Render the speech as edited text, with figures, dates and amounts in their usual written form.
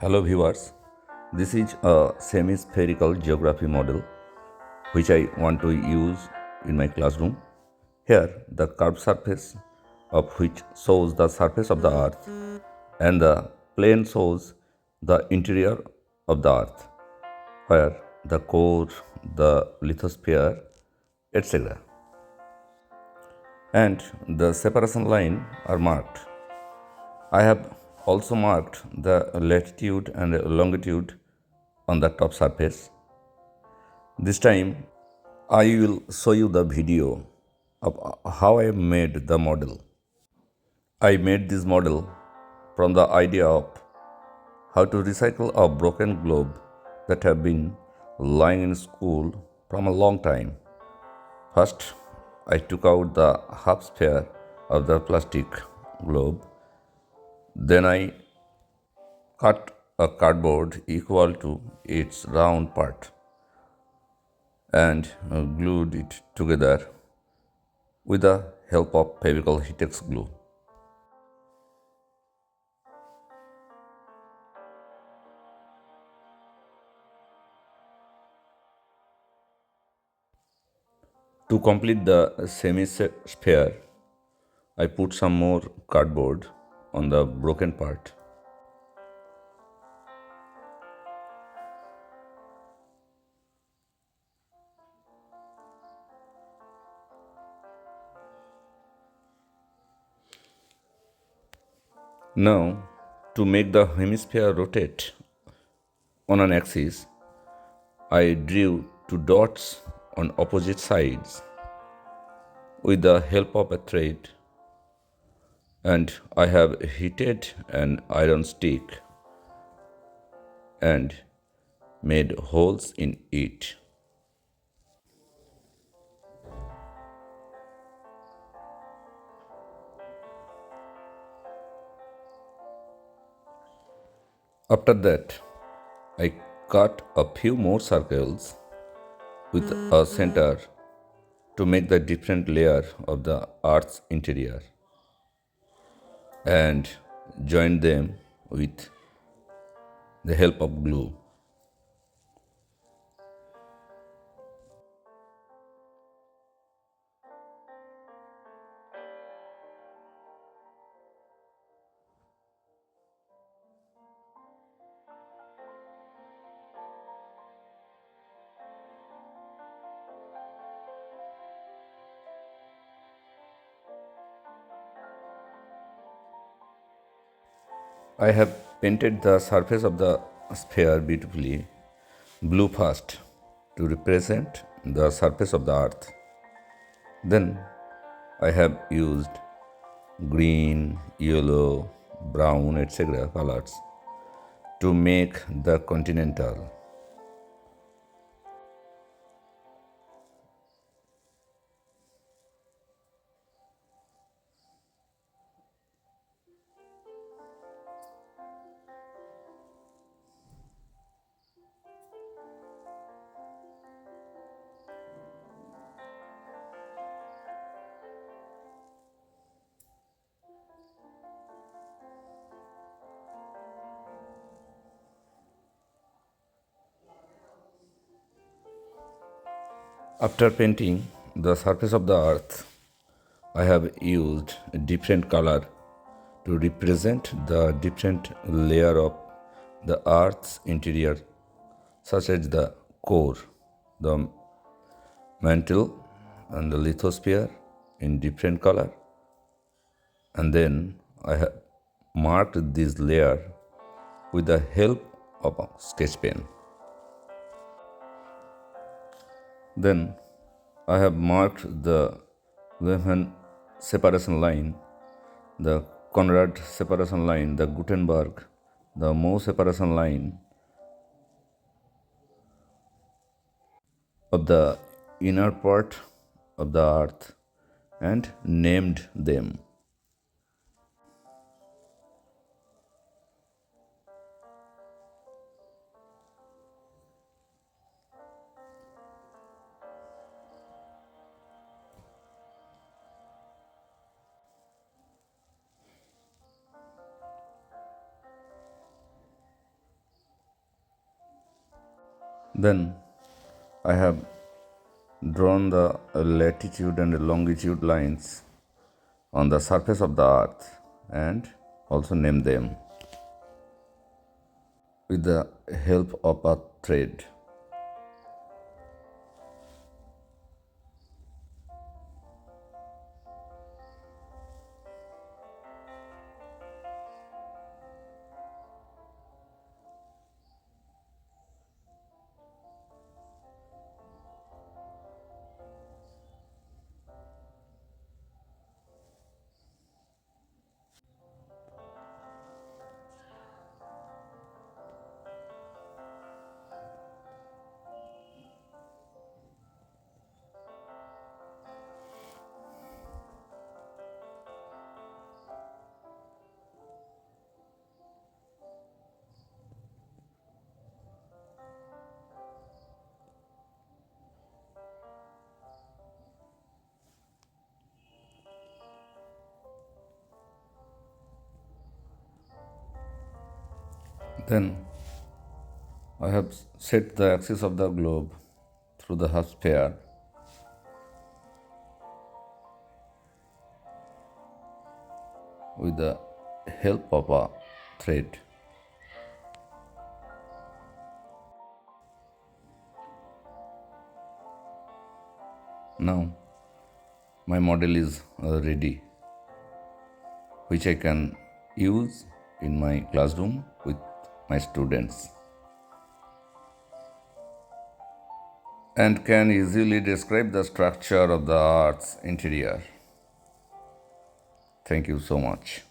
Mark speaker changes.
Speaker 1: Hello viewers, this is a semi-spherical geography model which I want to use in my classroom. Here the curved surface of which shows the surface of the earth and the plane shows the interior of the earth where the core, the lithosphere, etc. and the separation line are marked. I have also marked the latitude and longitude on the top surface. This time I will show you the video of how I made the model. I made this model from the idea of how to recycle a broken globe that have been lying in school from a long time. First, I took out the half sphere of the plastic globe. Then I cut a cardboard equal to its round part and glued it together with the help of Fevicol Heatex glue. To complete the semi-sphere, I put some more cardboard on the broken part. Now, to make the hemisphere rotate on an axis, I drew two dots on opposite sides with the help of a thread, and I have heated an iron stick and made holes in it. After that, I cut a few more circles with a center to make the different layer of the Earth's interior and join them with the help of glue. I have painted the surface of the sphere beautifully blue first to represent the surface of the earth. Then I have used green, yellow, brown, etc. colors to make the continental. After painting the surface of the earth, I have used a different color to represent the different layer of the earth's interior, such as the core, the mantle, and the lithosphere in different color. And then I have marked this layer with the help of a sketch pen. Then I have marked the Lehman separation line, the Conrad separation line, the Gutenberg, the Mohs separation line of the inner part of the earth and named them. Then I have drawn the latitude and longitude lines on the surface of the earth and also named them with the help of a thread. Then I have set the axis of the globe through the half sphere with the help of a thread. Now my model is ready, which I can use in my classroom with my students and can easily describe the structure of the Earth's interior. Thank you so much.